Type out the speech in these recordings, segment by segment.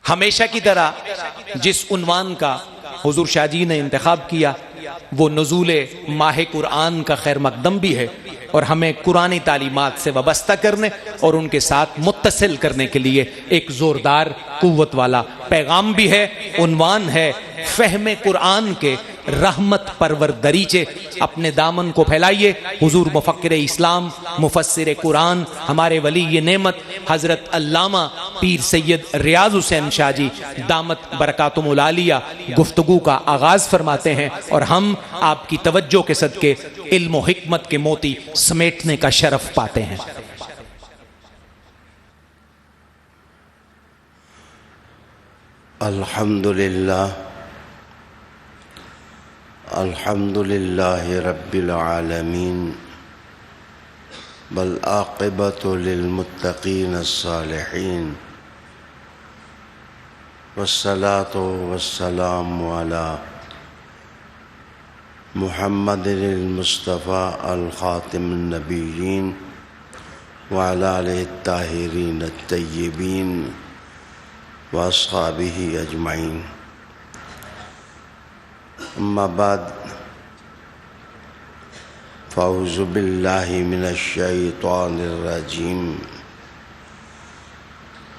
ہمیشہ کی طرح جس عنوان کا حضور شاہ جی نے انتخاب کیا وہ نزول ماہ قرآن کا خیر مقدم بھی ہے، اور ہمیں قرآنی تعلیمات سے وابستہ کرنے اور ان کے ساتھ متصل کرنے کے لیے ایک زوردار قوت والا پیغام بھی ہے۔ عنوان ہے فہم قرآن کے رحمت پرور دریچے، اپنے دامن کو پھیلائیے۔ حضور مفکر اسلام، مفسر قرآن، ہمارے ولی نعمت حضرت علامہ پیر سید ریاض حسین شاہ جی دامت برکاتہم العالیہ گفتگو کا آغاز فرماتے ہیں، اور ہم آپ کی توجہ کے صدقے علم و حکمت کے موتی سمیٹنے کا شرف پاتے ہیں۔ الحمد للہ رب العالمین، والعاقبۃ للمتقین الصالحین، والصلاة والسلام علی محمد المصطفیٰ الخاتم النبیین وعلی آلہ الطاہرین الطیبین واصحابہ اجمعین۔ اما بعد، فاعوذ باللہ من الشیطان الرجیم،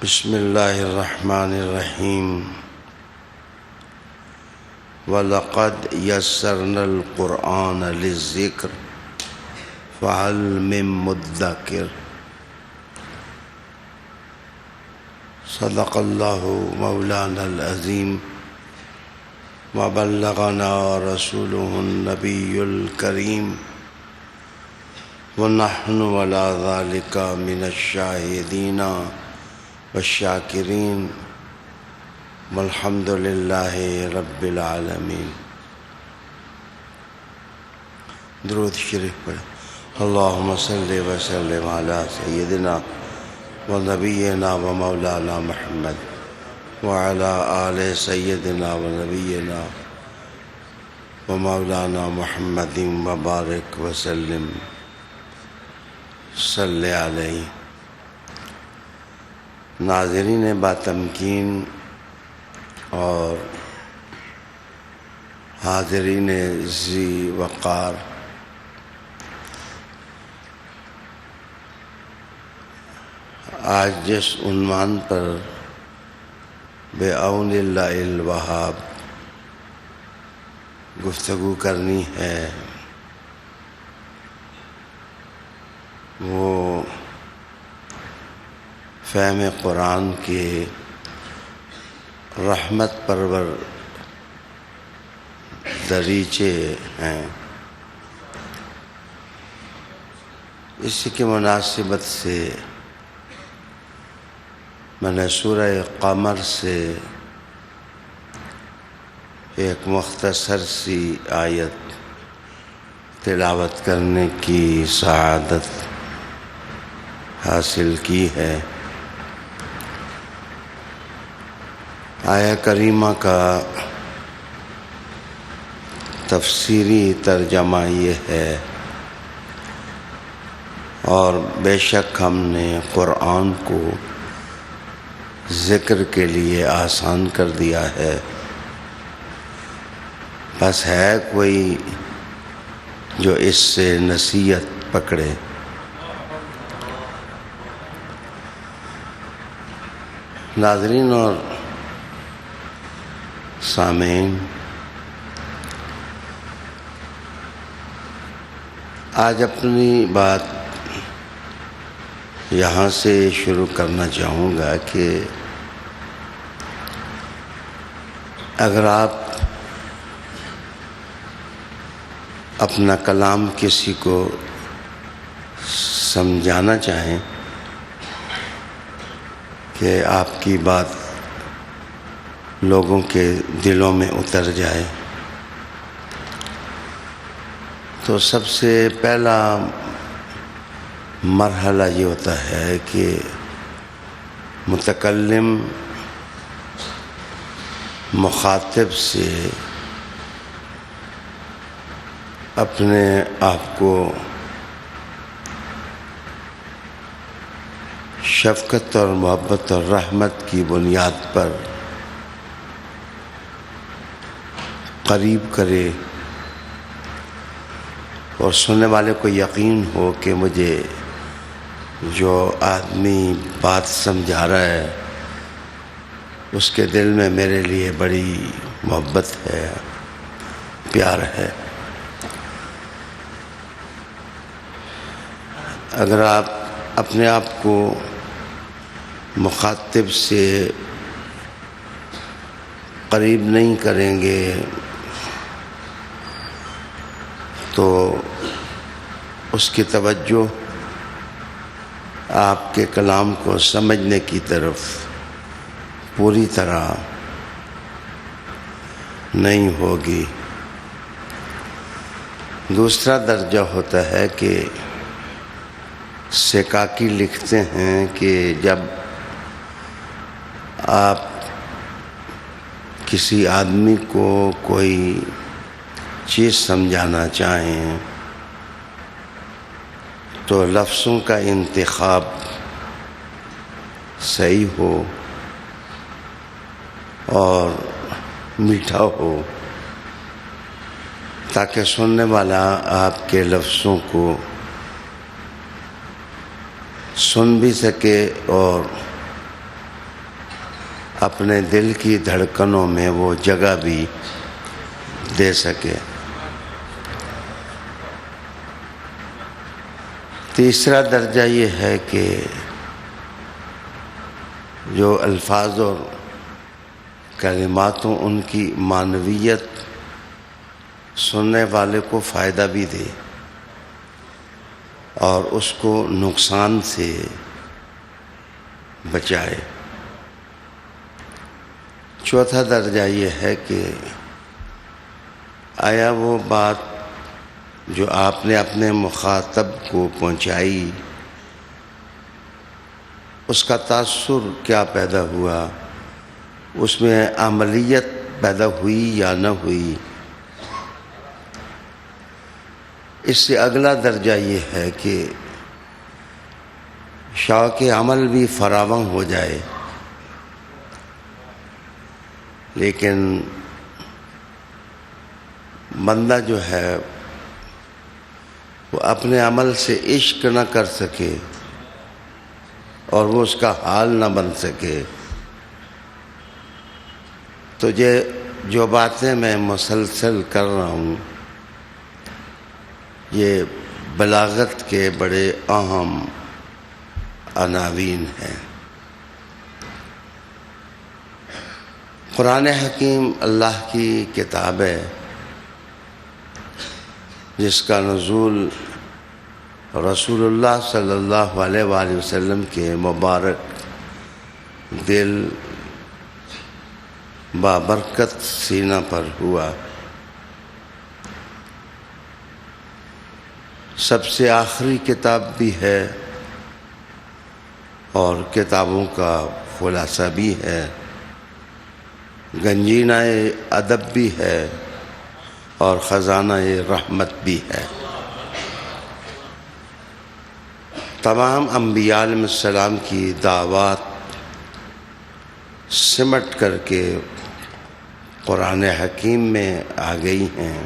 بسم اللہ الرحمن الرحیم۔ وَلَقَدْ يَسَّرْنَا الْقُرْآنَ لِلذِّكْرِ فَهَلْ مِن مُدَّكِرٍ۔ صدق اللہ مولانا العظیم، وبلغنا رسوله النبی الکریم، ونحن علی ذلک من الشاہدین والشاکرین، والحمد للہ رب العالمین۔ درود شریف پڑھیں۔ اللہم صلی وسلم علی سیدنا ونبینا ومولانا محمد وعلی آل سیدنا ونبینا ومولانا محمد وبارک وسلم صلی علیہ۔ ناظرین باتمکین اور حاضرین ذی وقار، آج جس عنوان پر بعون اللہ الوہاب گفتگو کرنی ہے وہ فہم قرآن کے رحمت پرور دریچے ہیں۔ اسی کی مناسبت سے میں نے سورہ قمر سے ایک مختصر سی آیت تلاوت کرنے کی سعادت حاصل کی ہے۔ آیہ کریمہ کا تفسیری ترجمہ یہ ہے، اور بے شک ہم نے قرآن کو ذکر کے لیے آسان کر دیا ہے، بس ہے کوئی جو اس سے نصیحت پکڑے۔ ناظرین اور سامعین، آج اپنی بات یہاں سے شروع کرنا چاہوں گا کہ اگر آپ اپنا کلام کسی کو سمجھانا چاہیں کہ آپ کی بات لوگوں کے دلوں میں اتر جائے، تو سب سے پہلا مرحلہ یہ ہوتا ہے کہ متکلم مخاطب سے اپنے آپ کو شفقت اور محبت اور رحمت کی بنیاد پر قریب کرے اور سننے والے کو یقین ہو کہ مجھے جو آدمی بات سمجھا رہا ہے اس کے دل میں میرے لیے بڑی محبت ہے، پیار ہے۔ اگر آپ اپنے آپ کو مخاطب سے قریب نہیں کریں گے تو اس کی توجہ آپ کے کلام کو سمجھنے کی طرف پوری طرح نہیں ہوگی۔ دوسرا درجہ ہوتا ہے کہ سکاکی لکھتے ہیں کہ جب آپ کسی آدمی کو کوئی چیز سمجھانا چاہیں تو لفظوں کا انتخاب صحیح ہو اور میٹھا ہو تاکہ سننے والا آپ کے لفظوں کو سن بھی سکے اور اپنے دل کی دھڑکنوں میں وہ جگہ بھی دے سکے۔ تیسرا درجہ یہ ہے کہ جو الفاظ اور کلمات ہوں ان کی معنویت سننے والے کو فائدہ بھی دے اور اس کو نقصان سے بچائے۔ چوتھا درجہ یہ ہے کہ آیا وہ بات جو آپ نے اپنے مخاطب کو پہنچائی اس کا تاثر کیا پیدا ہوا، اس میں عملیت پیدا ہوئی یا نہ ہوئی۔ اس سے اگلا درجہ یہ ہے کہ شوق عمل بھی فراوان ہو جائے لیکن بندہ جو ہے وہ اپنے عمل سے عشق نہ کر سکے اور وہ اس کا حال نہ بن سکے۔ تو یہ جو باتیں میں مسلسل کر رہا ہوں یہ بلاغت کے بڑے اہم عناوین ہیں۔ قرآن حکیم اللہ کی کتاب ہے جس کا نزول رسول اللہ صلی اللہ علیہ وآلہ وسلم کے مبارک دل بابرکت سینہ پر ہوا۔ سب سے آخری کتاب بھی ہے اور کتابوں کا خلاصہ بھی ہے، گنجینہ ادب بھی ہے اور خزانہ رحمت بھی ہے۔ تمام انبیاء علیہ السلام کی دعوات سمٹ کر کے قرآن حکیم میں آ گئی ہیں۔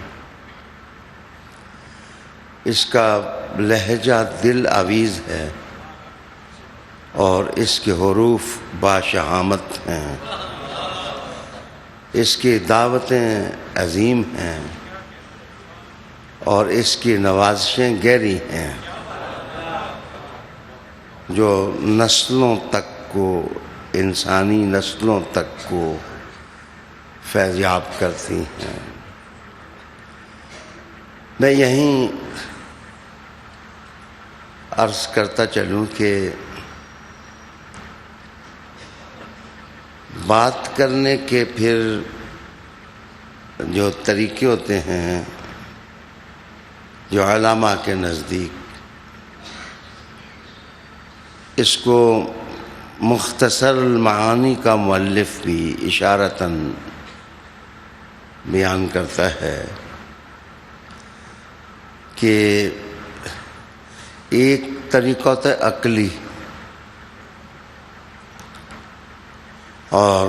اس کا لہجہ دل آویز ہے اور اس کے حروف باشہامت ہیں، اس کی دعوتیں عظیم ہیں اور اس کی نوازشیں گہری ہیں جو نسلوں تک کو، انسانی نسلوں تک کو فیضیاب کرتی ہیں۔ میں یہیں عرض کرتا چلوں کہ بات کرنے کے پھر جو طریقے ہوتے ہیں جو علماء کے نزدیک، اس کو مختصر المعانی کا مؤلف بھی اشارتاً بیان کرتا ہے کہ ایک طریقہ ہوتا ہے عقلی اور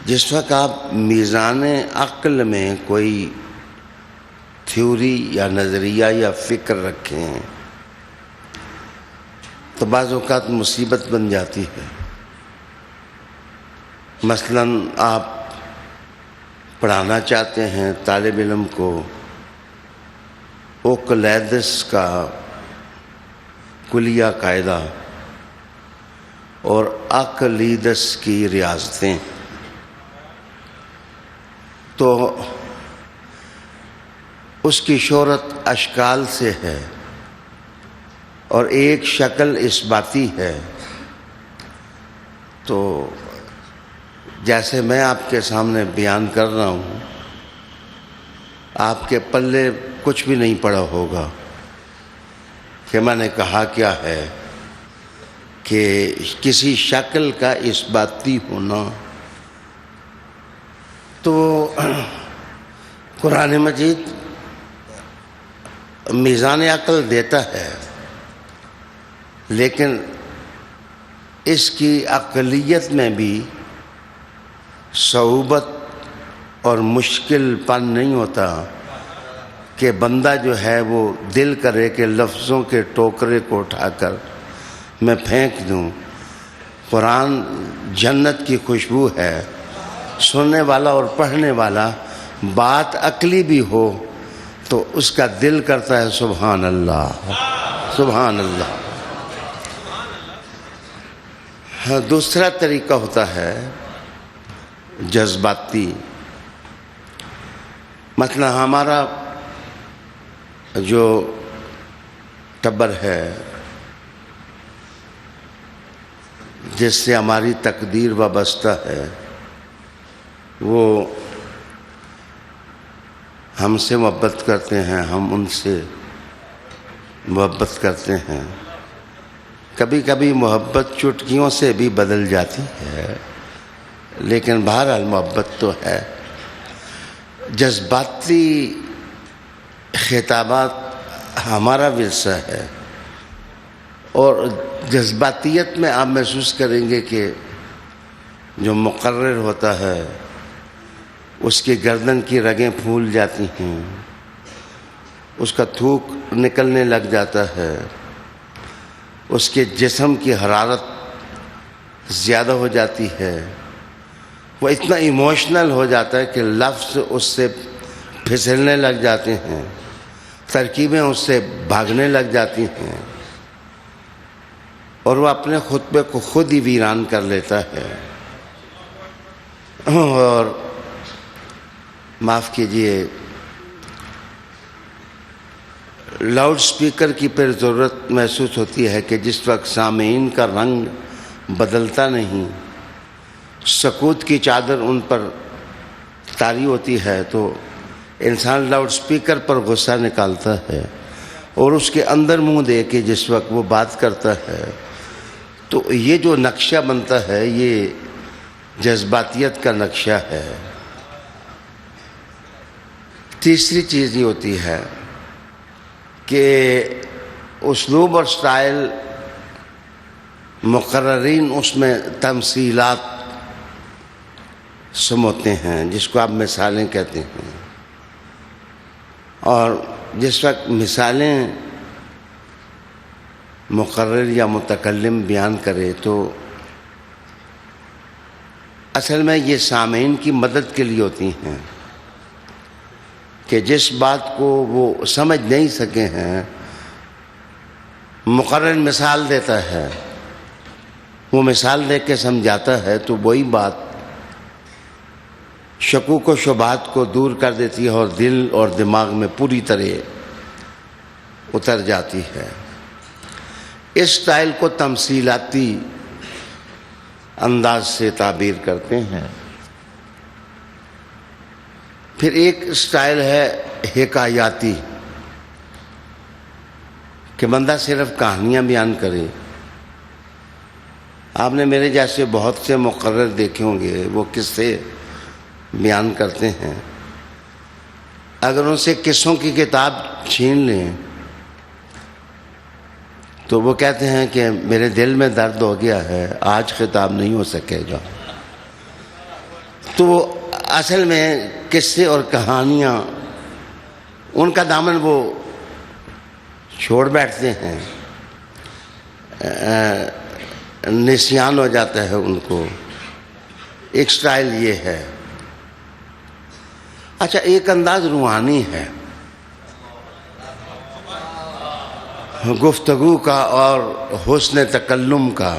جس وقت آپ میزان عقل میں کوئی تھیوری یا نظریہ یا فکر رکھیں تو بعض اوقات مصیبت بن جاتی ہے. مثلاً آپ پڑھانا چاہتے ہیں طالب علم کو اوکلیدس کا کلیہ قاعدہ اور اقلیدس کی ریاضتیں، تو اس کی شہرت اشکال سے ہے اور ایک شکل اثباتی ہے. تو جیسے میں آپ کے سامنے بیان کر رہا ہوں، آپ کے پلے کچھ بھی نہیں پڑا ہوگا کہ میں نے کہا کیا ہے، کہ کسی شکل کا اثباتی ہونا. تو قرآن مجید میزان عقل دیتا ہے، لیکن اس کی عقلیت میں بھی صعوبت اور مشکل پن نہیں ہوتا کہ بندہ جو ہے وہ دل کرے کہ لفظوں کے ٹوکرے کو اٹھا کر میں پھینک دوں. قرآن جنت کی خوشبو ہے. سننے والا اور پڑھنے والا بات عقلی بھی ہو تو اس کا دل کرتا ہے سبحان اللہ سبحان اللہ. ہاں، دوسرا طریقہ ہوتا ہے جذباتی. مثلا ہمارا جو ٹبر ہے جس سے ہماری تقدیر وابستہ ہے، وہ ہم سے محبت کرتے ہیں، ہم ان سے محبت کرتے ہیں. کبھی کبھی محبت چٹکیوں سے بھی بدل جاتی ہے، لیکن بہرحال محبت تو ہے. جذباتی خطابات ہمارا ورثہ ہے، اور جذباتیت میں آپ محسوس کریں گے کہ جو مقرر ہوتا ہے اس کی گردن کی رگیں پھول جاتی ہیں، اس کا تھوک نکلنے لگ جاتا ہے، اس کے جسم کی حرارت زیادہ ہو جاتی ہے. وہ اتنا ایموشنل ہو جاتا ہے کہ لفظ اس سے پھسلنے لگ جاتے ہیں، ترکیبیں اس سے بھاگنے لگ جاتی ہیں، اور وہ اپنے خطبے کو خود ہی ویران کر لیتا ہے. اور معاف کیجئے، لاؤڈ سپیکر کی پھر ضرورت محسوس ہوتی ہے کہ جس وقت سامعین کا رنگ بدلتا نہیں، سکوت کی چادر ان پر طاری ہوتی ہے، تو انسان لاؤڈ سپیکر پر غصہ نکالتا ہے، اور اس کے اندر منہ دے کے جس وقت وہ بات کرتا ہے، تو یہ جو نقشہ بنتا ہے یہ جذباتیت کا نقشہ ہے. تیسری چیز یہ ہوتی ہے کہ اسلوب اور سٹائل مقررین اس میں تمثیلات سموتے ہیں، جس کو آپ مثالیں کہتے ہیں. اور جس وقت مثالیں مقرر یا متکلم بیان کرے تو اصل میں یہ سامعین کی مدد کے لیے ہوتی ہیں، کہ جس بات کو وہ سمجھ نہیں سکے ہیں مقرر مثال دیتا ہے، وہ مثال دے کے سمجھاتا ہے، تو وہی بات شکوک و شبہات کو دور کر دیتی ہے اور دل اور دماغ میں پوری طرح اتر جاتی ہے. اس سٹائل کو تمثیلاتی انداز سے تعبیر کرتے ہیں. پھر ایک سٹائل ہے حکایاتی، کہ بندہ صرف کہانیاں بیان کرے. آپ نے میرے جیسے بہت سے مقرر دیکھے ہوں گے، وہ قصے بیان کرتے ہیں. اگر ان سے قصوں کی کتاب چھین لیں تو وہ کہتے ہیں کہ میرے دل میں درد ہو گیا ہے، آج خطاب نہیں ہو سکے گا. تو اصل میں قصے اور کہانیاں ان کا دامن وہ چھوڑ بیٹھتے ہیں، نسیان ہو جاتا ہے ان کو. ایک سٹائل یہ ہے. اچھا، ایک انداز روحانی ہے گفتگو کا اور حسن تکلم کا.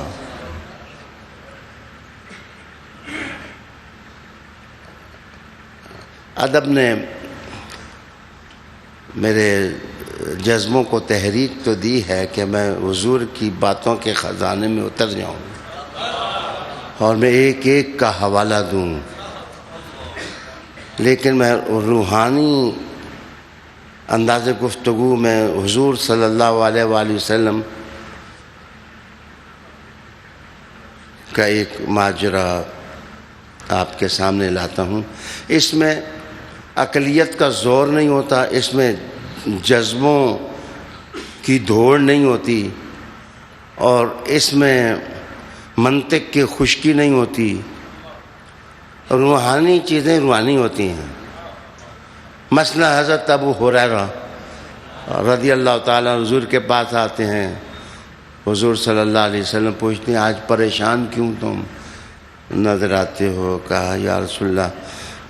ادب نے میرے جذبوں کو تحریک تو دی ہے کہ میں حضور کی باتوں کے خزانے میں اتر جاؤں اور میں ایک ایک کا حوالہ دوں، لیکن میں روحانی انداز گفتگو میں حضور صلی اللہ علیہ وآلہ وسلم کا ایک ماجرا آپ کے سامنے لاتا ہوں. اس میں عقلیت کا زور نہیں ہوتا، اس میں جذبوں کی دوڑ نہیں ہوتی، اور اس میں منطق کی خشکی نہیں ہوتی. روحانی چیزیں روحانی ہوتی ہیں. مثلا حضرت ابو ہریرہ رضی اللہ تعالیٰ حضور کے پاس آتے ہیں. حضور صلی اللہ علیہ وسلم پوچھتے ہیں آج پریشان کیوں تم نظر آتے ہو؟ کہا یا رسول اللہ،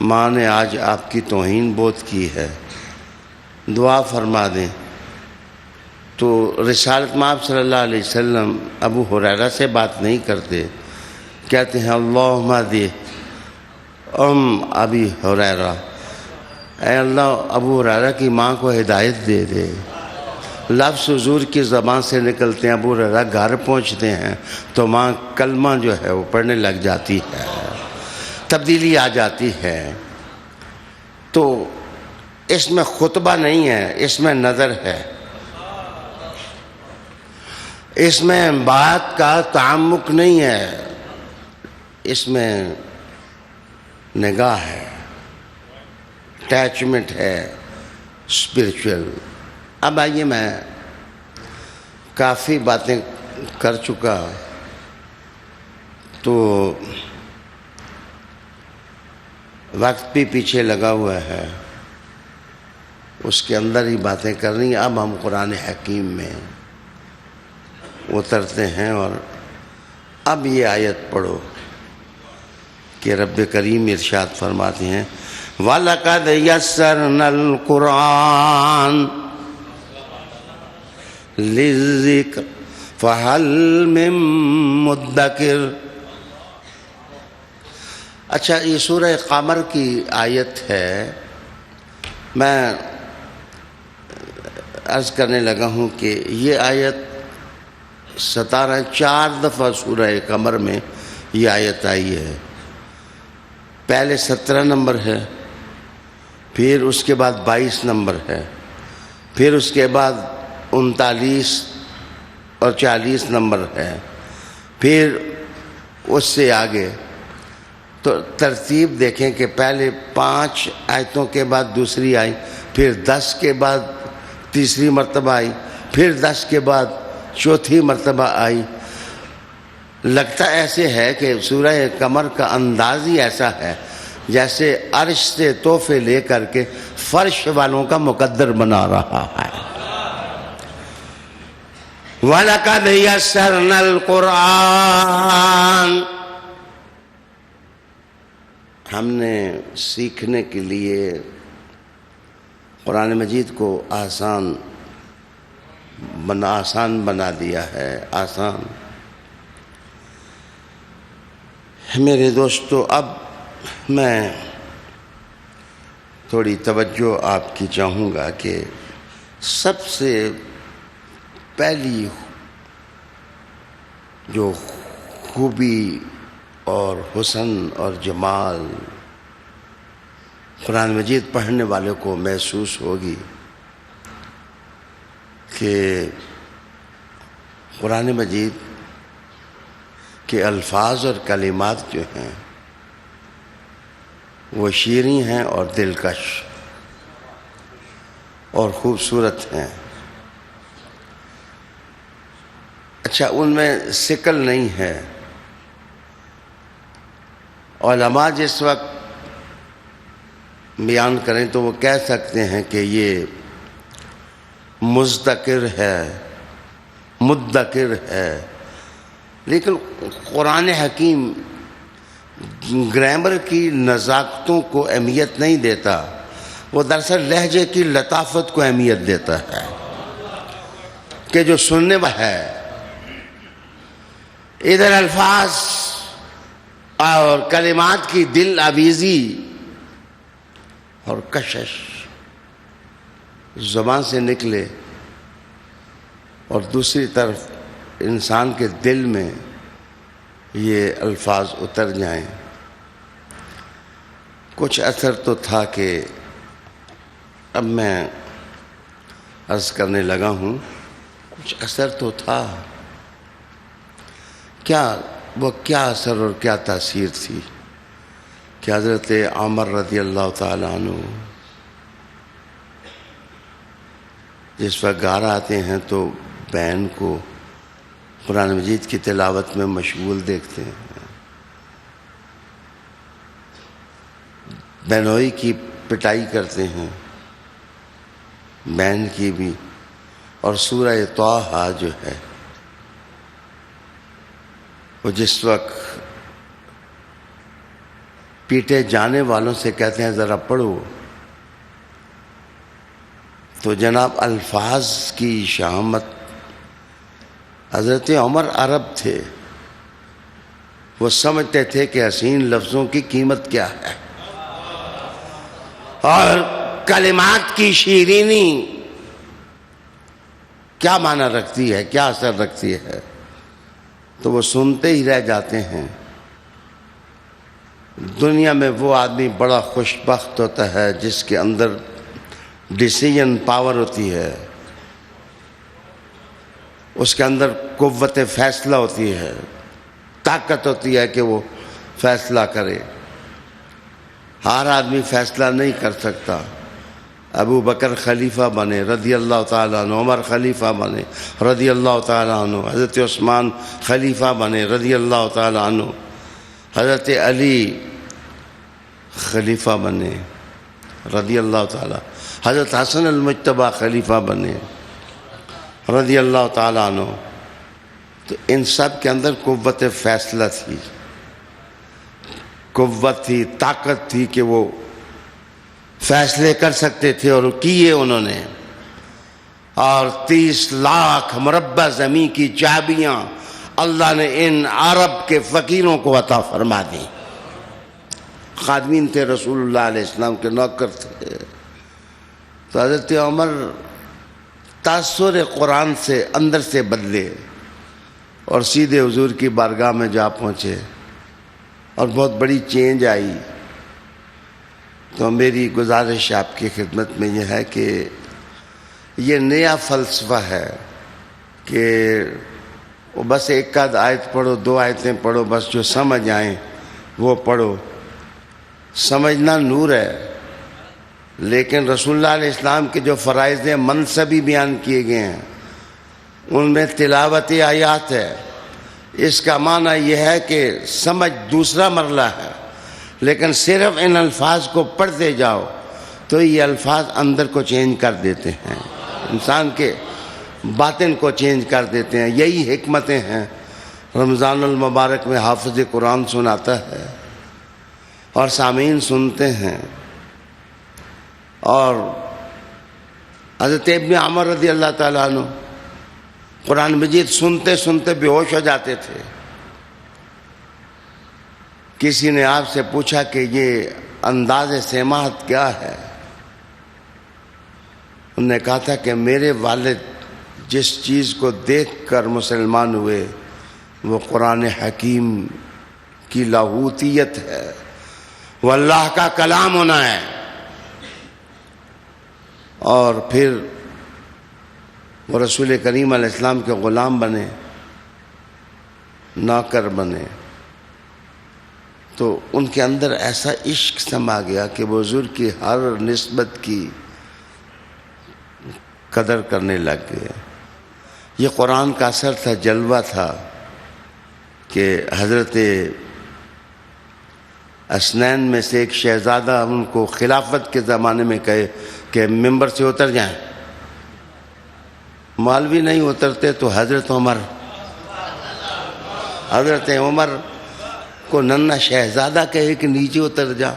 ماں نے آج آپ کی توہین بہت کی ہے، دعا فرما دیں. تو رسالت مآب صلی اللہ علیہ وسلم ابو ہریرہ سے بات نہیں کرتے، کہتے ہیں اللہم اہدی ابی ہریرہ، اے اللہ ابو ہریرہ کی ماں کو ہدایت دے دے. لفظ حضور کی زبان سے نکلتے ہیں، ابو ہریرہ گھر پہنچتے ہیں تو ماں کلمہ جو ہے وہ پڑھنے لگ جاتی ہے، تبدیلی آ جاتی ہے. تو اس میں خطبہ نہیں ہے، اس میں نظر ہے، اس میں بات کا تعمق نہیں ہے، اس میں نگاہ ہے، اٹیچمنٹ ہے، اسپرچل. اب آئیے، میں کافی باتیں کر چکا تو وقت بھی پیچھے لگا ہوا ہے، اس کے اندر ہی باتیں کرنی. اب ہم قرآن حکیم میں اترتے ہیں، اور اب یہ آیت پڑھو کہ رب کریم ارشاد فرماتے ہیں وَلَقَدْ يَسَّرْنَا الْقُرْآنَ لِلذِّكْرِ فَهَلْ مِن مُدَّكِرٍ. اچھا، یہ سورہ قمر کی آیت ہے. میں عرض کرنے لگا ہوں کہ یہ آیت 4 دفعہ سورہ قمر میں یہ آیت آئی ہے. پہلے 17 نمبر ہے، پھر اس کے بعد 22 نمبر ہے، پھر اس کے بعد 39 اور 40 نمبر ہے، پھر اس سے آگے. تو ترتیب دیکھیں کہ پہلے 5 آیتوں کے بعد دوسری آئی، پھر 10 کے بعد تیسری مرتبہ آئی، پھر 10 کے بعد چوتھی مرتبہ آئی. لگتا ایسے ہے کہ سورہ قمر کا انداز ہی ایسا ہے جیسے عرش سے تحفے لے کر کے فرش والوں کا مقدر بنا رہا ہے. وَلَقَدْ يَسَّرْنَا الْقُرْآنَ، ہم نے سیکھنے کے لیے قرآن مجید کو آسان بنا دیا ہے. آسان. میرے دوستو، اب میں تھوڑی توجہ آپ کی چاہوں گا کہ سب سے پہلی جو خوبی اور حسن اور جمال قرآن مجید پڑھنے والے کو محسوس ہوگی کہ قرآن مجید کے الفاظ اور کلمات جو ہیں وہ شیریں ہیں اور دلکش اور خوبصورت ہیں. اچھا، ان میں ثقل نہیں ہے. علماء جس وقت بیان کریں تو وہ کہہ سکتے ہیں کہ یہ مذکر ہے، مدکر ہے، لیکن قرآن حکیم گرامر کی نزاکتوں کو اہمیت نہیں دیتا، وہ دراصل لہجے کی لطافت کو اہمیت دیتا ہے کہ جو سننے والا ہے ادھر الفاظ اور کلمات کی دل آویزی اور کشش زبان سے نکلے اور دوسری طرف انسان کے دل میں یہ الفاظ اتر جائیں۔ کچھ اثر تو تھا کہ اب میں عرض کرنے لگا ہوں، کچھ اثر تو تھا، وہ کیا اثر اور کیا تاثیر تھی کہ حضرت عمر رضی اللہ تعالیٰ عنہ جس وقت گھر آتے ہیں تو بہن کو قرآن مجید کی تلاوت میں مشغول دیکھتے ہیں، بہنوئی کی پٹائی کرتے ہیں، بہن کی بھی، اور سورہ طٰہٰ جو ہے وہ جس وقت پیٹے جانے والوں سے کہتے ہیں ذرا پڑھو، تو جناب الفاظ کی شہامت، حضرت عمر عرب تھے، وہ سمجھتے تھے کہ حسین لفظوں کی قیمت کیا ہے اور کلمات کی شیرینی کیا معنی رکھتی ہے، کیا اثر رکھتی ہے، تو وہ سنتے ہی رہ جاتے ہیں۔ دنیا میں وہ آدمی بڑا خوش بخت ہوتا ہے جس کے اندر ڈیسیژن پاور ہوتی ہے، اس کے اندر قوت فیصلہ ہوتی ہے، طاقت ہوتی ہے کہ وہ فیصلہ کرے۔ ہر آدمی فیصلہ نہیں کر سکتا۔ ابو بکر خلیفہ بنے رضی اللہ تعالیٰ عنہ، عمر خلیفہ بنے رضی اللہ تعالیٰ عنہ، حضرت عثمان خلیفہ بنے رضی اللہ تعالیٰ عنہ، حضرت علی خلیفہ بنے رضی اللہ تعالیٰ، حضرت حسن المجتبیٰ خلیفہ بنے رضی اللہ تعالیٰ عنہ۔ تو ان سب کے اندر قوت فیصلہ تھی، قوت تھی، طاقت تھی کہ وہ فیصلے کر سکتے تھے، اور کیے انہوں نے، اور 30 لاکھ مربع زمین کی چابیاں اللہ نے ان عرب کے فقیروں کو عطا فرما دی۔ خادمین تھے، رسول اللہ علیہ السلام کے نوکر تھے۔ تو حضرت عمر تاثر قرآن سے اندر سے بدلے اور سیدھے حضور کی بارگاہ میں جا پہنچے، اور بہت بڑی چینج آئی۔ تو میری گزارش آپ کی خدمت میں یہ ہے کہ یہ نیا فلسفہ ہے کہ وہ بس ایک آدھ آیت پڑھو، 2 آیتیں پڑھو، بس جو سمجھ آئیں وہ پڑھو۔ سمجھنا نور ہے، لیکن رسول اللہ علیہ السلام کے جو فرائض منصبی بیان کیے گئے ہیں ان میں تلاوت آیات ہے۔ اس کا معنی یہ ہے کہ سمجھ دوسرا مرحلہ ہے، لیکن صرف ان الفاظ کو پڑھتے جاؤ تو یہ الفاظ اندر کو چینج کر دیتے ہیں، انسان کے باطن کو چینج کر دیتے ہیں۔ یہی حکمتیں ہیں۔ رمضان المبارک میں حافظ قرآن سناتا ہے اور سامعین سنتے ہیں، اور حضرت ابن عمر رضی اللہ تعالیٰ عنہ قرآن مجید سنتے سنتے بے ہوش ہو جاتے تھے۔ کسی نے آپ سے پوچھا کہ یہ انداز سماعت کیا ہے؟ انہوں نے کہا تھا کہ میرے والد جس چیز کو دیکھ کر مسلمان ہوئے وہ قرآن حکیم کی لاہوتیت ہے، وہ اللہ کا کلام ہونا ہے۔ اور پھر وہ رسول کریم علیہ السلام کے غلام بنے، نوکر بنے، تو ان کے اندر ایسا عشق سما گیا کہ وہ حضور کی ہر نسبت کی قدر کرنے لگ گئے۔ یہ قرآن کا اثر تھا، جلوہ تھا کہ حضرت اسنین میں سے ایک شہزادہ ان کو خلافت کے زمانے میں کہے کہ ممبر سے اتر جائیں، مولوی نہیں اترتے تو حضرت عمر کو ننھا شہزادہ کہے کہ نیچے اتر جا۔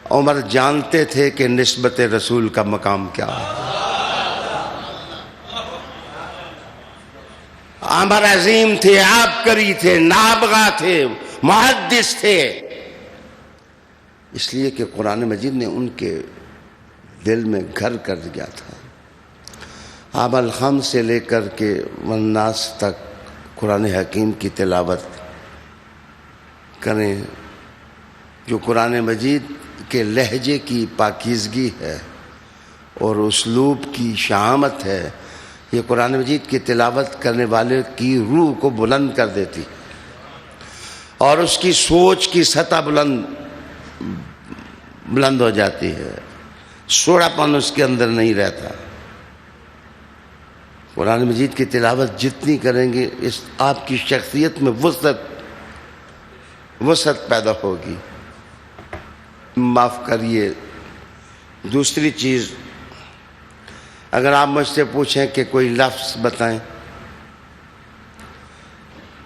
عمر جانتے تھے کہ نسبت رسول کا مقام کیا ہے۔ عمر عظیم تھے، عابقری تھے، نابغہ تھے، محدث تھے، اس لیے کہ قرآن مجید نے ان کے دل میں گھر کر دیا تھا۔ آپ الخم سے لے کر کے والناس تک قرآن حکیم کی تلاوت کریں۔ جو قرآن مجید کے لہجے کی پاکیزگی ہے اور اسلوب کی شہامت ہے، یہ قرآن مجید کی تلاوت کرنے والے کی روح کو بلند کر دیتی اور اس کی سوچ کی سطح بلند ہو جاتی ہے، سوڑا پن اس کے اندر نہیں رہتا۔ قرآن مجید کی تلاوت جتنی کریں گے اس آپ کی شخصیت میں وسعت پیدا ہوگی۔ معاف کریے، دوسری چیز، اگر آپ مجھ سے پوچھیں کہ کوئی لفظ بتائیں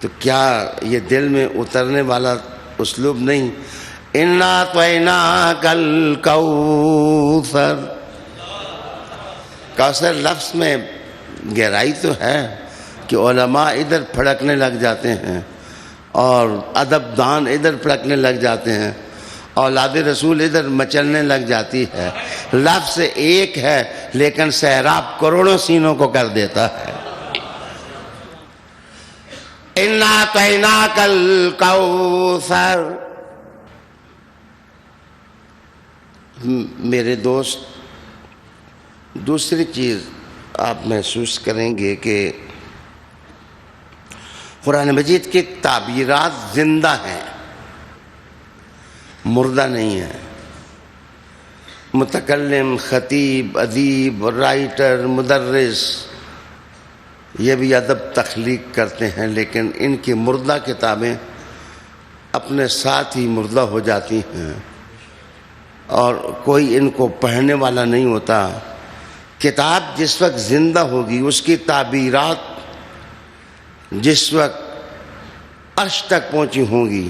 تو کیا یہ دل میں اترنے والا اسلوب نہیں؟ اِنَّا أَعْطَيْنَاكَ الْكَوْثَرَ، کوثر لفظ میں گہرائی تو ہے کہ علماء ادھر پھڑکنے لگ جاتے ہیں اور ادب دان ادھر پھڑکنے لگ جاتے ہیں، اولاد رسول ادھر مچلنے لگ جاتی ہے۔ لفظ ایک ہے لیکن سیراب کروڑوں سینوں کو کر دیتا ہے۔ اِنَّا أَعْطَيْنَاكَ الْكَوْثَرَ۔ میرے دوست، دوسری چیز آپ محسوس کریں گے کہ قرآن مجید کی تعبیرات زندہ ہیں، مردہ نہیں ہیں۔ متکلم، خطیب، ادیب، رائٹر، مدرس یہ بھی ادب تخلیق کرتے ہیں، لیکن ان کی مردہ کتابیں اپنے ساتھ ہی مردہ ہو جاتی ہیں اور کوئی ان کو پڑھنے والا نہیں ہوتا۔ کتاب جس وقت زندہ ہوگی، اس کی تعبیرات جس وقت عرش تک پہنچی ہوں گی،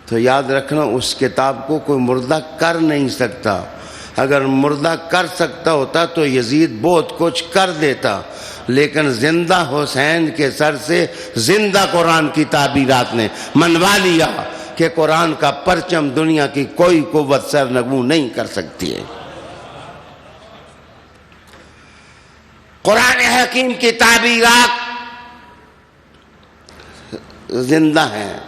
تو یاد رکھنا اس کتاب کو کوئی مردہ کر نہیں سکتا۔ اگر مردہ کر سکتا ہوتا تو یزید بہت کچھ کر دیتا، لیکن زندہ حسین کے سر سے زندہ قرآن کی تعبیرات نے منوا لیا کہ قرآن کا پرچم دنیا کی کوئی قوت سرنگوں نہیں کر سکتی ہے۔ قرآن حکیم کی تعبیرات زندہ ہیں۔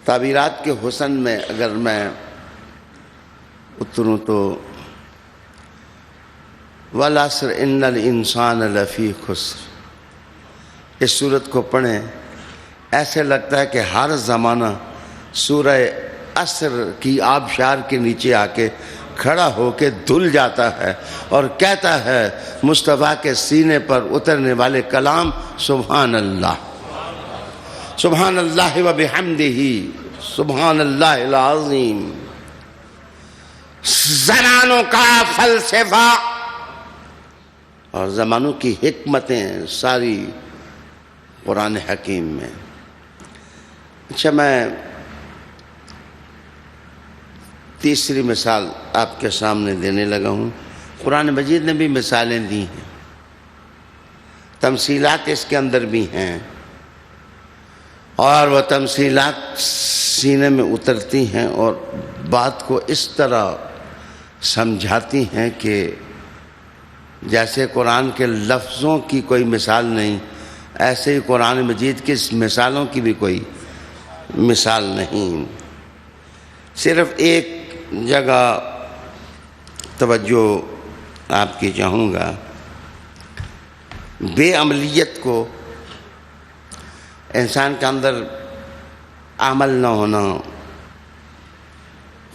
تعبیرات کے حسن میں اگر میں اتروں تو وَالْعَصْرِ إِنَّ الْإِنسَانَ لَفِي خُسْرٍ، اس سورت کو پڑھیں ایسے لگتا ہے کہ ہر زمانہ سورہ عصر کی آبشار کے نیچے آ کے کھڑا ہو کے دھل جاتا ہے اور کہتا ہے مصطفیٰ کے سینے پر اترنے والے کلام سبحان اللہ، سبحان اللہ و بحمدہ، سبحان اللہ العظیم۔ زمانوں کا فلسفہ اور زمانوں کی حکمتیں ساری قرآن حکیم میں۔ اچھا، میں تیسری مثال آپ کے سامنے دینے لگا ہوں۔ قرآن مجید نے بھی مثالیں دی ہیں، تمثیلات اس کے اندر بھی ہیں، اور وہ تمثیلات سینے میں اترتی ہیں اور بات کو اس طرح سمجھاتی ہیں کہ جیسے قرآن کے لفظوں کی کوئی مثال نہیں، ایسے ہی قرآن مجید کی مثالوں کی بھی کوئی مثال نہیں۔ صرف ایک جگہ توجہ آپ کی چاہوں گا، بے عملیت کو، انسان کے اندر عمل نہ ہونا،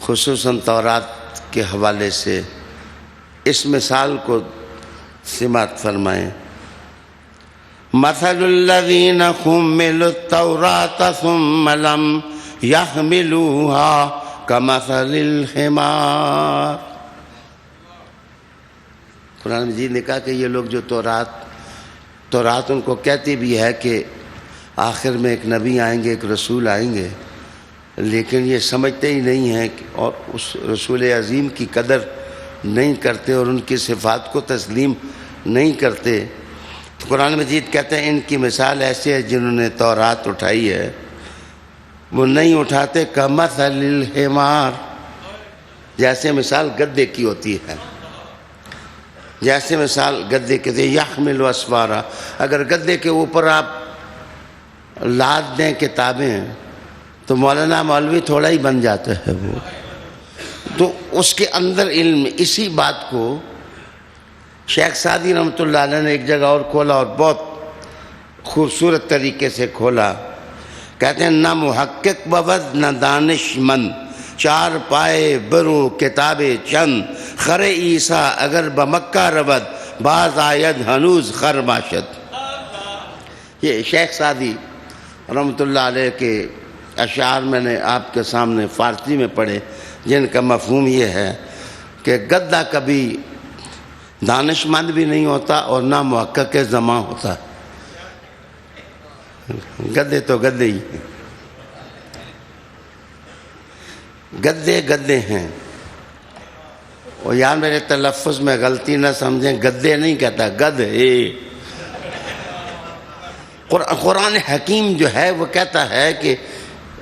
خصوصاً تورات کے حوالے سے اس مثال کو سماعت فرمائیں۔ مثل الذین حملوا التوراة ثم لم يحملوها كمثل الحمار. قرآن مجید نے کہا کہ یہ لوگ جو تورات ان کو کہتی بھی ہے کہ آخر میں ایک نبی آئیں گے، ایک رسول آئیں گے، لیکن یہ سمجھتے ہی نہیں ہیں اور اس رسول عظیم کی قدر نہیں کرتے اور ان کی صفات کو تسلیم نہیں کرتے. تو قرآن مجید کہتے ہیں ان کی مثال ایسے ہے جنہوں نے تورات اٹھائی ہے، وہ نہیں اٹھاتے کمثل الحمار، جیسے مثال گدھے کی ہوتی ہے، جیسے مثال گدھے کے یحمل اسفارا. اگر گدھے کے اوپر آپ لاد دیں کتابیں تو مولانا مولوی تھوڑا ہی بن جاتا ہے وہ. تو اس کے اندر علم. اسی بات کو شیخ سعدی رحمۃ اللہ علیہ نے ایک جگہ اور کھولا اور بہت خوبصورت طریقے سے کھولا. کہتے ہیں نہ محقق بود نہ دانش مند، چار پائے بروں کتابیں چند، خر عیسیٰ اگر بمکہ رود باز آید ہنوز خر باشد. یہ شیخ سعدی رحمۃ اللہ علیہ کے اشعار میں نے آپ کے سامنے فارسی میں پڑھے، جن کا مفہوم یہ ہے کہ گدھا کبھی دانش مند بھی نہیں ہوتا اور نہ محقق زماں ہوتا. گدھے تو گدھے ہی ہیں، گدھے ہیں. اور یار میرے تلفظ میں غلطی نہ سمجھیں، گدھے نہیں کہتا، گدھے. قرآن حکیم جو ہے وہ کہتا ہے کہ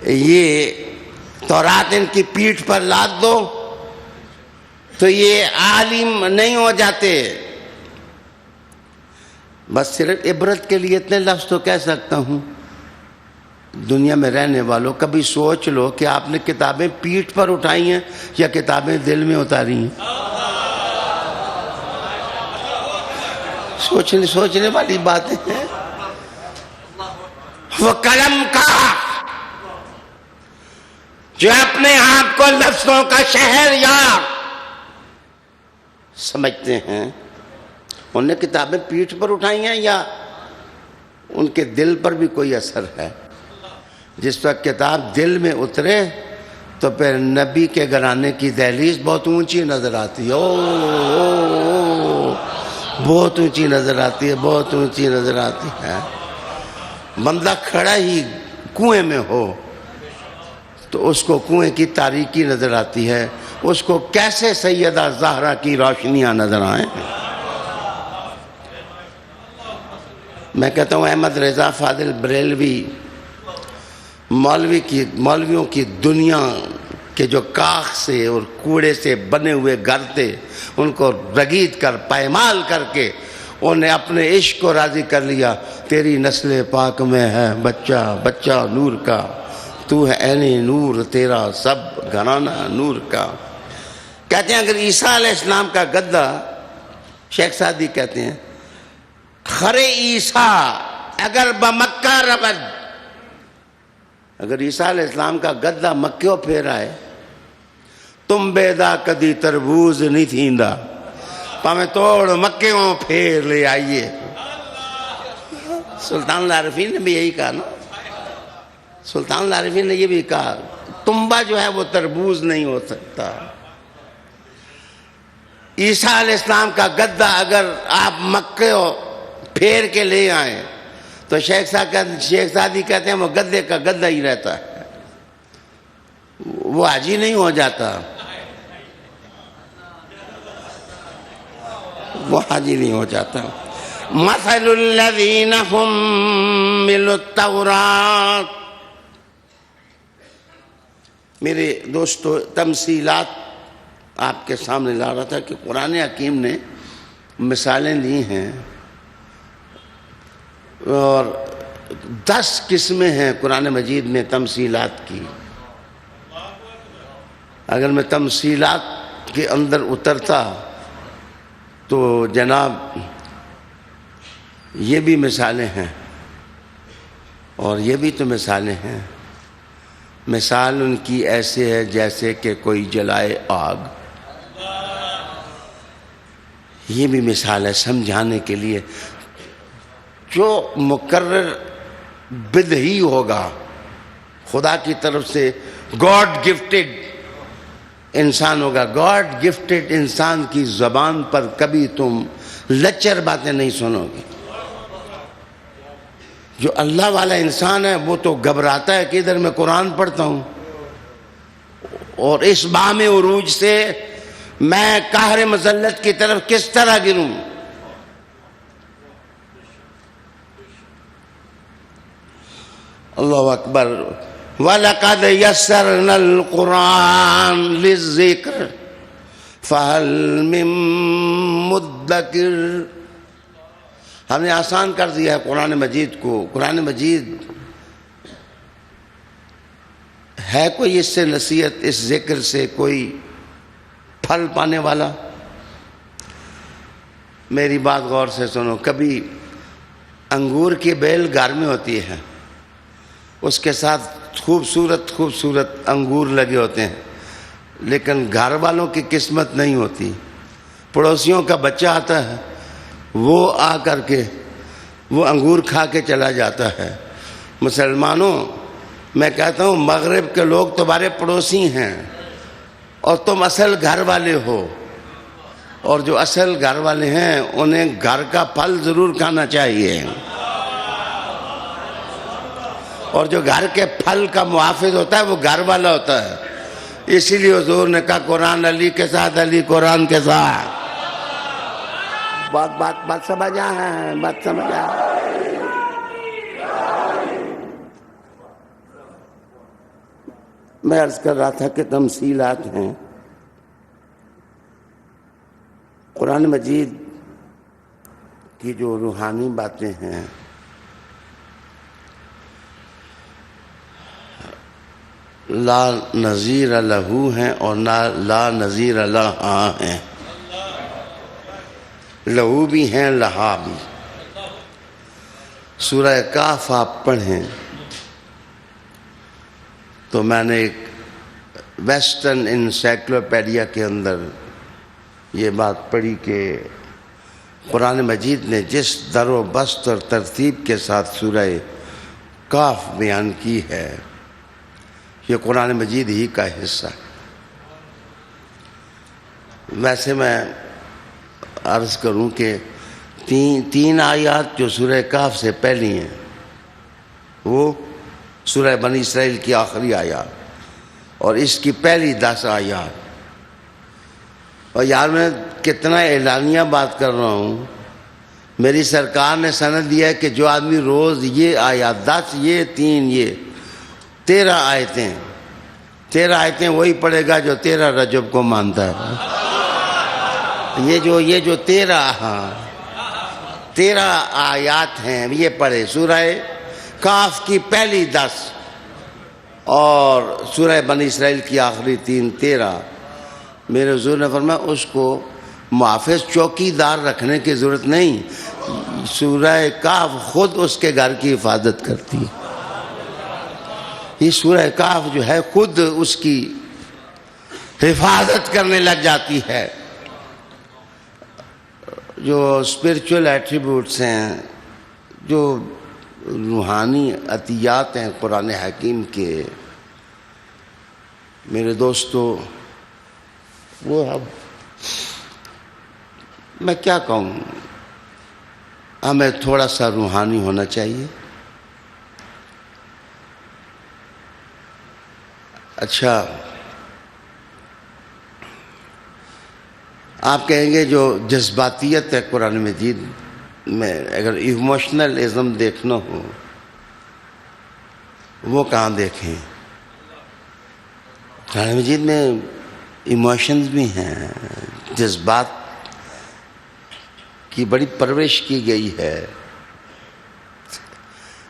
یہ تورات ان کی پیٹھ پر لاد دو تو یہ عالم نہیں ہو جاتے. بس صرف عبرت کے لیے اتنے لفظ تو کہہ سکتا ہوں. دنیا میں رہنے والوں کبھی سوچ لو کہ آپ نے کتابیں پیٹھ پر اٹھائی ہیں یا کتابیں دل میں اتاری ہیں. سوچنے والی باتیں ہیں. وہ قلم کا جو اپنے آپ کو لفظوں کا شہر یار سمجھتے ہیں، انہوں نے کتابیں پیٹھ پر اٹھائی ہیں یا ان کے دل پر بھی کوئی اثر ہے؟ جس وقت کتاب دل میں اترے تو پھر نبی کے گھرانے کی دہلیز بہت اونچی نظر آتی ہے. بہت اونچی نظر آتی ہے، بہت اونچی نظر آتی ہے. بندہ کھڑا ہی کنویں میں ہو تو اس کو کنویں کی تاریکی نظر آتی ہے، اس کو کیسے سیدہ زہرا کی روشنیاں نظر آئیں. میں کہتا ہوں احمد رضا فاضل بریلوی مولویوں کی دنیا کے جو کاخ سے اور کوڑے سے بنے ہوئے گھر تھے، ان کو رگید کر پائمال کر کے انہیں اپنے عشق کو راضی کر لیا. تیری نسل پاک میں ہے بچہ نور کا، تو ہے عین نور تیرا سب گھرانہ نور کا. کہتے ہیں اگر عیسیٰ علیہ السلام کا گدھا، شیخ سعدی کہتے ہیں خر عیسیٰ اگر بمکہ رود، اگر عیسیٰ علیہ السلام کا گدھا مکیوں پھیر آئے، تم بیدا کدی تربوز نہیں تھیندا، پامیں توڑ مکیوں پھیر لے آئیے. سلطان العارفین نے بھی یہی کہا نا، سلطان العارفین نے یہ بھی کہا تنبا جو ہے وہ تربوز نہیں ہو سکتا. عیسیٰ علیہ السلام کا گدھا اگر آپ مکے پھیر کے لے آئیں تو شیخ سعدی کہتے ہیں وہ گدھے کا گدھا ہی رہتا ہے، وہ حاجی نہیں ہو جاتا، وہ حاجی نہیں ہو جاتا. مثل الذین حملوا التوراۃ. میرے دوستو تمثیلات آپ کے سامنے لا رہا تھا کہ قرآن حکیم نے مثالیں لی ہیں اور 10 قسمیں ہیں قرآن مجید میں تمثیلات کی. اگر میں تمثیلات کے اندر اترتا تو جناب یہ بھی مثالیں ہیں اور یہ بھی تو مثالیں ہیں. مثال ان کی ایسے ہے جیسے کہ کوئی جلائے آگ. یہ بھی مثال ہے سمجھانے کے لیے. جو مقرر بدعی ہوگا خدا کی طرف سے گاڈ گفٹڈ انسان ہوگا. گاڈ گفٹڈ انسان کی زبان پر کبھی تم لچر باتیں نہیں سنو گے. جو اللہ والا انسان ہے وہ تو گھبراتا ہے کہ ادھر میں قرآن پڑھتا ہوں اور اس بام عروج سے میں قہر مذلت کی طرف کس طرح گروں. اللہ اکبر. وَلَقَدْ يَسَّرْنَا الْقُرْآنَ لِلذِّكْرِ فَهَلْ مِن مُدَّكِرٍ. ہم نے آسان کر دیا ہے قرآن مجید کو. قرآن مجید ہے کوئی اس سے نصیحت، اس ذکر سے کوئی پھل پانے والا؟ میری بات غور سے سنو. کبھی انگور کی بیل گھر میں ہوتی ہے، اس کے ساتھ خوبصورت انگور لگے ہوتے ہیں، لیکن گھر والوں کی قسمت نہیں ہوتی. پڑوسیوں کا بچہ آتا ہے، وہ آ کر کے وہ انگور کھا کے چلا جاتا ہے. مسلمانوں، میں کہتا ہوں مغرب کے لوگ تمہارے پڑوسی ہیں اور تم اصل گھر والے ہو، اور جو اصل گھر والے ہیں انہیں گھر کا پھل ضرور کھانا چاہیے، اور جو گھر کے پھل کا محافظ ہوتا ہے وہ گھر والا ہوتا ہے. اسی لیے حضور نے کہا قرآن علی کے ساتھ، علی قرآن کے ساتھ. بات سمجھا ہے؟ بات سمجھا؟ میں عرض کر رہا تھا کہ تمثیلات ہیں. قرآن مجید کی جو روحانی باتیں ہیں لا نظیر لہو ہیں اور لا نظیر لہا ہیں. لہو بھی ہیں، لہا بھی. سورہ کہف آپ پڑھیں تو میں نے ایک ویسٹرن انسائکلوپیڈیا کے اندر یہ بات پڑھی کہ قرآن مجید نے جس در و بست اور ترتیب کے ساتھ سورہ کہف بیان کی ہے یہ قرآن مجید ہی کا حصہ ہے. ویسے میں عرض کروں کہ تین آیات جو سورہ کہف سے پہلی ہیں وہ سورہ بنی اسرائیل کی آخری آیات اور اس کی پہلی 10 آیات. اور یار میں کتنا اعلانیہ بات کر رہا ہوں. میری سرکار نے سند دیا ہے کہ جو آدمی روز یہ آیات 10 یہ 3 یہ 13 آیتیں وہی پڑھے گا جو 13 رجب کو مانتا ہے. یہ جو 13 آیات ہیں یہ پڑھے. سورہ کہف کی پہلی 10 اور سورہ بنی اسرائیل کی آخری 13. میرے حضور نے فرمایا اس کو محافظ چوکیدار رکھنے کی ضرورت نہیں، سورہ کہف خود اس کے گھر کی حفاظت کرتی ہے. یہ سورہ کہف جو ہے خود اس کی حفاظت کرنے لگ جاتی ہے. جو اسپرچول ایٹریبیوٹس ہیں، جو روحانی عطیات ہیں قرآن حکیم کے، میرے دوستو وہ اب میں کیا کہوں، ہمیں تھوڑا سا روحانی ہونا چاہیے. اچھا آپ کہیں گے جو جذباتیت ہے قرآن مجید میں، اگر ایموشنل ازم دیکھنا ہو وہ کہاں دیکھیں؟ قرآن مجید میں ایموشنز بھی ہیں، جذبات کی بڑی پرورش کی گئی ہے.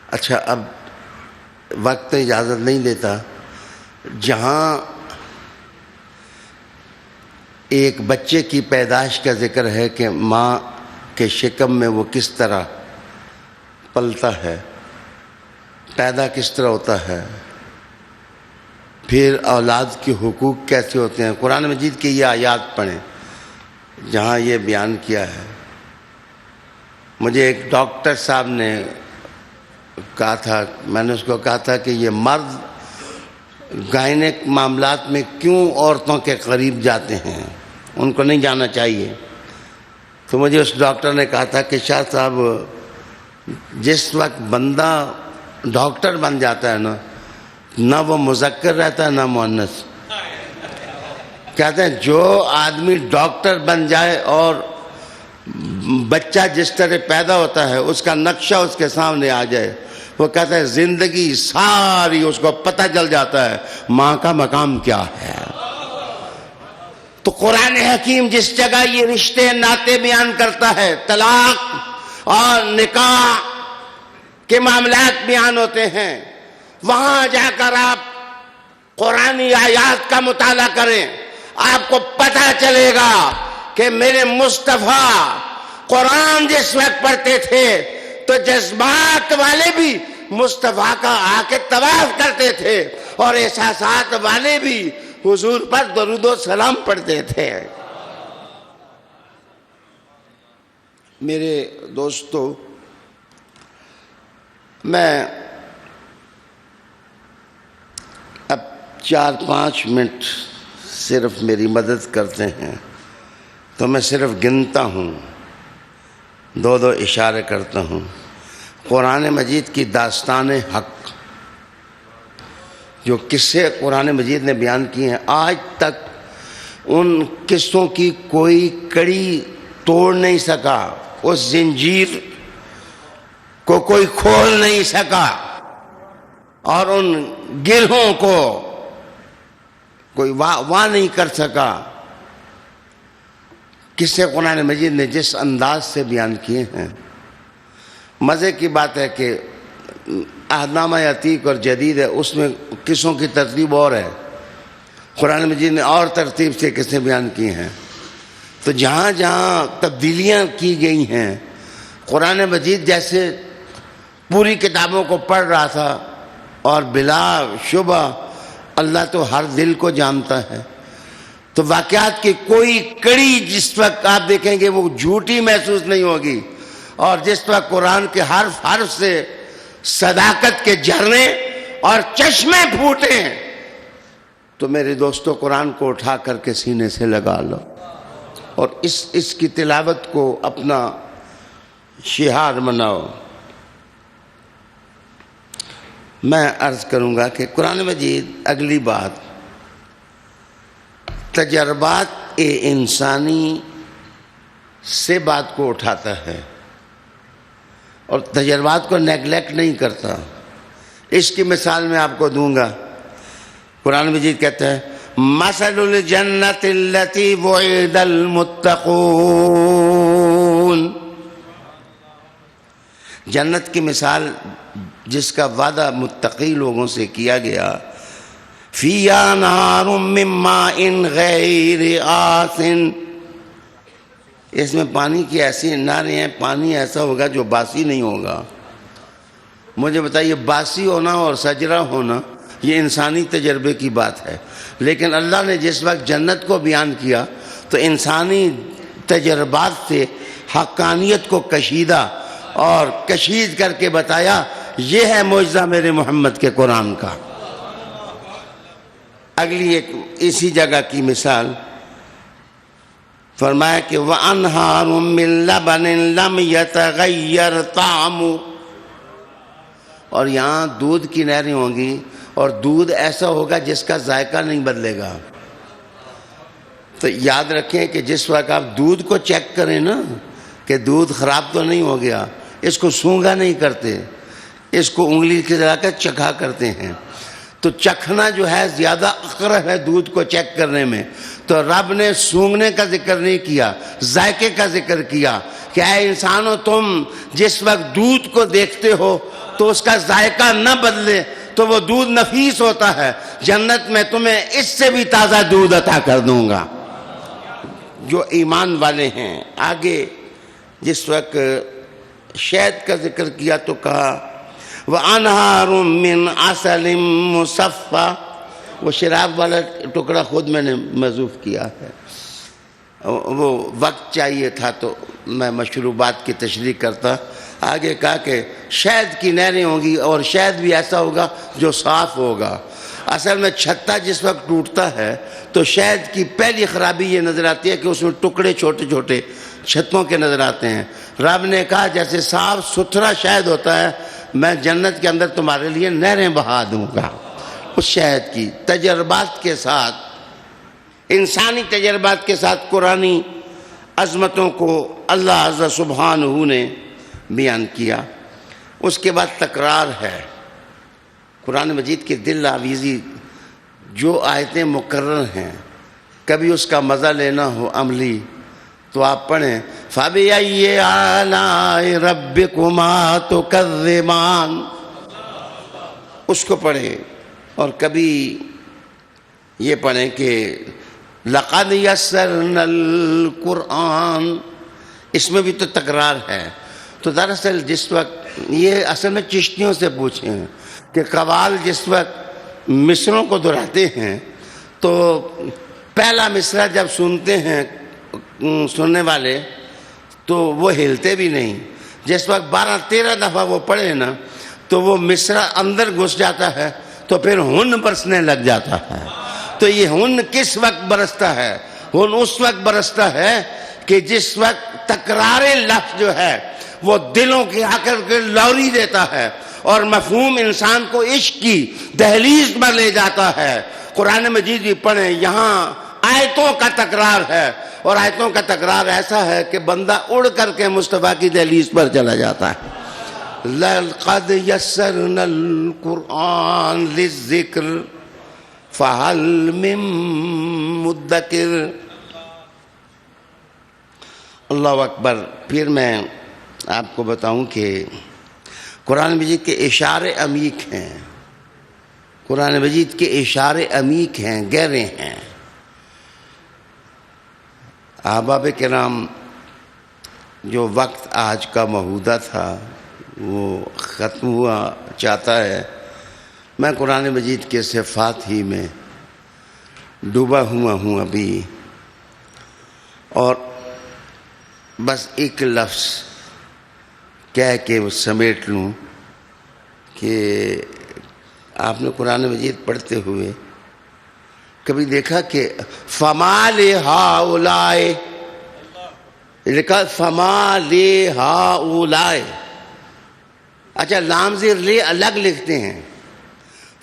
اچھا اب وقت اجازت نہیں دیتا. جہاں ایک بچے کی پیدائش کا ذکر ہے کہ ماں کے شکم میں وہ کس طرح پلتا ہے، پیدا کس طرح ہوتا ہے، پھر اولاد کے حقوق کیسے ہوتے ہیں. قرآن مجید کی یہ آیات پڑھیں جہاں یہ بیان کیا ہے. مجھے ایک ڈاکٹر صاحب نے کہا تھا، میں نے اس کو کہا تھا کہ یہ مرد گائنک معاملات میں کیوں عورتوں کے قریب جاتے ہیں، ان کو نہیں جانا چاہیے. تو مجھے اس ڈاکٹر نے کہا تھا کہ شاہ صاحب جس وقت بندہ ڈاکٹر بن جاتا ہے نہ وہ مذکر رہتا ہے نہ مؤنث. کہتے ہیں جو آدمی ڈاکٹر بن جائے اور بچہ جس طرح پیدا ہوتا ہے اس کا نقشہ اس کے سامنے آ جائے، وہ کہتا ہے زندگی ساری اس کو پتہ چل جاتا ہے ماں کا مقام کیا ہے. تو قرآن حکیم جس جگہ یہ رشتے ناطے بیان کرتا ہے، طلاق اور نکاح کے معاملات بیان ہوتے ہیں، وہاں جا کر آپ قرآنی آیات کا مطالعہ کریں، آپ کو پتہ چلے گا کہ میرے مصطفیٰ قرآن جس وقت پڑھتے تھے تو جذبات والے بھی مصطفیٰ کا آ کے طواف کرتے تھے اور احساسات والے بھی حضور پر درود و سلام پڑھتے تھے. میرے دوستو، میں اب 4-5 منٹ صرف میری مدد کرتے ہیں تو میں صرف گنتا ہوں، 2 اشارے کرتا ہوں. قرآن مجید کی داستان حق جو قصے قرآن مجید نے بیان کیے ہیں، آج تک ان قصوں کی کوئی کڑی توڑ نہیں سکا، اس زنجیر کو کوئی کھول نہیں سکا، اور ان گرہوں کو کوئی واہ نہیں کر سکا. قصے قرآن مجید نے جس انداز سے بیان کیے ہیں، مزے کی بات ہے کہ عہدنامہ عتیق اور جدید ہے، اس میں قصوں کی ترتیب اور ہے، قرآن مجید نے اور ترتیب سے قصے بیان کیے ہیں. تو جہاں جہاں تبدیلیاں کی گئی ہیں، قرآن مجید جیسے پوری کتابوں کو پڑھ رہا تھا، اور بلا شبہ اللہ تو ہر دل کو جانتا ہے، تو واقعات کی کوئی کڑی جس وقت آپ دیکھیں گے وہ جھوٹی محسوس نہیں ہوگی، اور جس وقت قرآن کے حرف حرف سے صداقت کے جھرنے اور چشمے پھوٹیں، تو میرے دوستو قرآن کو اٹھا کر کے سینے سے لگا لو اور اس کی تلاوت کو اپنا شعار بناؤ. میں عرض کروں گا کہ قرآن مجید اگلی بات تجربات انسانی سے بات کو اٹھاتا ہے اور تجربات کو نیگلیکٹ نہیں کرتا. اس کی مثال میں آپ کو دوں گا. قرآن مجید کہتا ہے مثل الجنت التي وعد المتقون، جنت کی مثال جس کا وعدہ متقی لوگوں سے کیا گیا، فِيهَا نَهَارٌ مِّن مَّاءٍ غَيْرِ آسٍ، اس میں پانی کی ایسی نہریں ہیں، پانی ایسا ہوگا جو باسی نہیں ہوگا. مجھے بتائیے باسی ہونا اور سجرہ ہونا یہ انسانی تجربے کی بات ہے، لیکن اللہ نے جس وقت جنت کو بیان کیا تو انسانی تجربات سے حقانیت کو کشیدہ اور کشید کر کے بتایا. یہ ہے معجزہ میرے محمد کے قرآن کا. اگلی ایک اسی جگہ کی مثال فرمایا کہ وَأَنْهَارٌ مِّن لَبَنٍ لَمْ يَتَغَيَّرْ طَعْمُهُ، اور یہاں دودھ کی نہریں ہوں گی اور دودھ ایسا ہوگا جس کا ذائقہ نہیں بدلے گا. تو یاد رکھیں کہ جس وقت آپ دودھ کو چیک کریں نا کہ دودھ خراب تو نہیں ہو گیا، اس کو سونگا نہیں کرتے، اس کو انگلی کے ذرا کر چکھا کرتے ہیں. تو چکھنا جو ہے زیادہ اقرب ہے دودھ کو چیک کرنے میں. تو رب نے سونگنے کا ذکر نہیں کیا، ذائقے کا ذکر کیا کہ اے انسانوں تم جس وقت دودھ کو دیکھتے ہو تو اس کا ذائقہ نہ بدلے تو وہ دودھ نفیس ہوتا ہے. جنت میں تمہیں اس سے بھی تازہ دودھ عطا کر دوں گا. جو ایمان والے ہیں، آگے جس وقت شہد کا ذکر کیا تو کہا وَأَنْهَارٌ مِّنْ عَسَلٍ مُّصَفًّى، وہ شراب والا ٹکڑا خود میں نے محذوف کیا ہے، وہ وقت چاہیے تھا تو میں مشروبات کی تشریح کرتا. آگے کہا کہ شہد کی نہریں ہوں گی اور شہد بھی ایسا ہوگا جو صاف ہوگا. اصل میں چھتا جس وقت ٹوٹتا ہے تو شہد کی پہلی خرابی یہ نظر آتی ہے کہ اس میں ٹکڑے چھوٹے چھوٹے چھتوں کے نظر آتے ہیں. رب نے کہا جیسے صاف ستھرا شہد ہوتا ہے میں جنت کے اندر تمہارے لیے نہریں بہا دوں گا. اس شہد کی تجربات کے ساتھ، انسانی تجربات کے ساتھ قرآنی عظمتوں کو اللہ عز سبحانہ نے بیان کیا. اس کے بعد تکرار ہے. قرآن مجید کے دل آویزی جو آیتیں مقرر ہیں، کبھی اس کا مزہ لینا ہو عملی تو آپ پڑھیں فَبِأَيِّ آلَاءِ رَبِّكُمَا تُكَذِّبَانِ، اس کو پڑھیں. اور کبھی یہ پڑھیں کہ لَقَدْ يَسَّرْنَا الْقُرْآنَ، اس میں بھی تو تکرار ہے. تو دراصل جس وقت یہ اصل میں چشتیوں سے پوچھیں کہ قوال جس وقت مصروں کو دہراتے ہیں تو پہلا مصرع جب سنتے ہیں سننے والے تو وہ ہلتے بھی نہیں. جس وقت 12-13 دفعہ وہ پڑھے نا تو وہ مصرع اندر گھس جاتا ہے تو پھر ہن برسنے لگ جاتا ہے. تو یہ ہن کس وقت برستا ہے؟ ہن اس وقت برستا ہے کہ جس وقت تکرار لفظ جو ہے وہ دلوں کی آ کر کے لوری دیتا ہے اور مفہوم انسان کو عشق کی دہلیز پر لے جاتا ہے. قرآن مجید بھی پڑھیں، یہاں آیتوں کا تکرار ہے اور آیتوں کا تکرار ایسا ہے کہ بندہ اڑ کر کے مصطفیٰ کی دہلیز پر چلا جاتا ہے. لَقَدْ يَسَّرْنَا الْقُرْآنَ لِلذِّكْرِ فَهَلْ مِن مُدَّكِرٍ. اللہ اکبر. پھر میں آپ کو بتاؤں کہ قرآن مجید کے اشارے عمیق ہیں. قرآن مجید کے اشارے عمیق ہیں، گہرے ہیں. احباب کرام، جو وقت آج کا محودہ تھا وہ ختم ہوا چاہتا ہے. میں قرآن مجید کے صفات ہی میں ڈوبا ہوا ہوں ابھی، اور بس ایک لفظ کہہ کے وہ سمیٹ لوں کہ آپ نے قرآن مجید پڑھتے ہوئے کبھی دیکھا کہ فَمَا لِهَٰؤُلَاءِ، لکھا فَمَا لِهَٰؤُلَاءِ. اچھا لام زیر لے الگ لکھتے ہیں،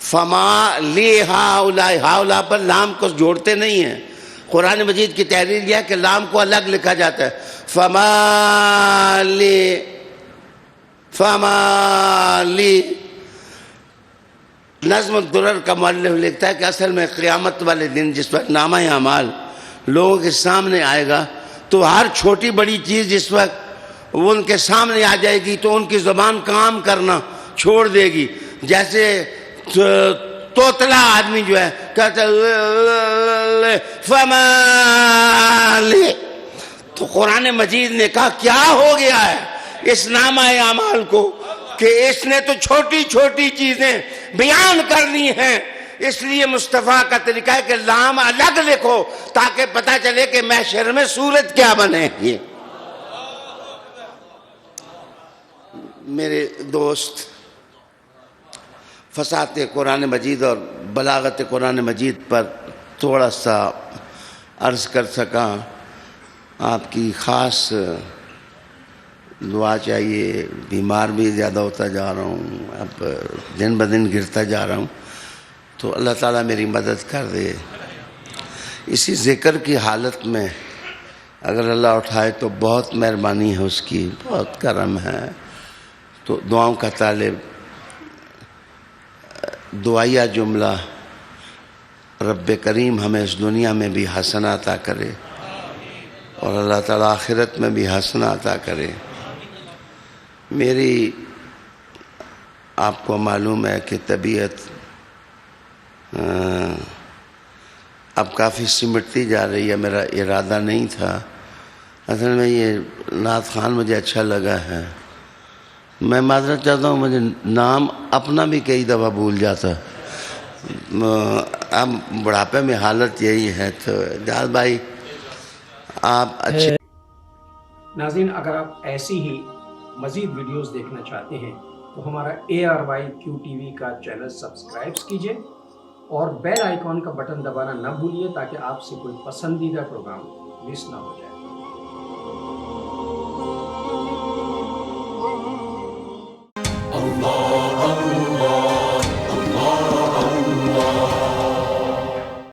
فَمَا لِهَٰؤُلَاءِ، ہاؤلا پر لام کو جوڑتے نہیں ہیں. قرآن مجید کی تحریر یہ ہے کہ لام کو الگ لکھا جاتا ہے. فَمَا لی. نظم الدرر کا مؤلف لکھتا ہے کہ اصل میں قیامت والے دن جس وقت نامہ اعمال لوگوں کے سامنے آئے گا تو ہر چھوٹی بڑی چیز جس وقت وہ ان کے سامنے آ جائے گی تو ان کی زبان کام کرنا چھوڑ دے گی. جیسے توتلا آدمی جو ہے کہتا ہے فَمَا لی. تو قرآن مجید نے کہا کیا ہو گیا ہے اس نامہ اعمال کو کہ اس نے تو چھوٹی چھوٹی چیزیں بیان کرنی ہیں. اس لیے مصطفیٰ کا طریقہ ہے کہ لام الگ لکھو تاکہ پتہ چلے کہ محشر میں صورت کیا بنے گی. میرے دوست، فصاحت قرآن مجید اور بلاغت قرآن مجید پر تھوڑا سا عرض کر سکا. آپ کی خاص دعا چاہیے. بیمار بھی زیادہ ہوتا جا رہا ہوں، اب دن بدن گرتا جا رہا ہوں، تو اللہ تعالیٰ میری مدد کر دے. اسی ذکر کی حالت میں اگر اللہ اٹھائے تو بہت مہربانی ہے اس کی، بہت کرم ہے. تو دعاؤں کا طالب، دعائیہ جملہ، رب کریم ہمیں اس دنیا میں بھی حسنہ عطا کرے اور اللہ تعالیٰ آخرت میں بھی حسنہ عطا کرے. میری آپ کو معلوم ہے کہ طبیعت اب کافی سمٹتی جا رہی ہے. میرا ارادہ نہیں تھا، اصل میں یہ نعت خوان مجھے اچھا لگا ہے. میں معذرت چاہتا ہوں، مجھے نام اپنا بھی کئی دفعہ بھول جاتا. اب بڑھاپے میں حالت یہی ہے. تو جہاز بھائی آپ اچھے. ناظرین، اگر آپ ایسی ہی مزید ویڈیوز دیکھنا چاہتے ہیں تو ہمارا ARYQ TV کا چینل سبسکرائب کیجئے اور بیل آئیکن کا بٹن دبانا نہ بھولیے تاکہ آپ سے کوئی پسندیدہ پروگرام مس نہ ہو جائے.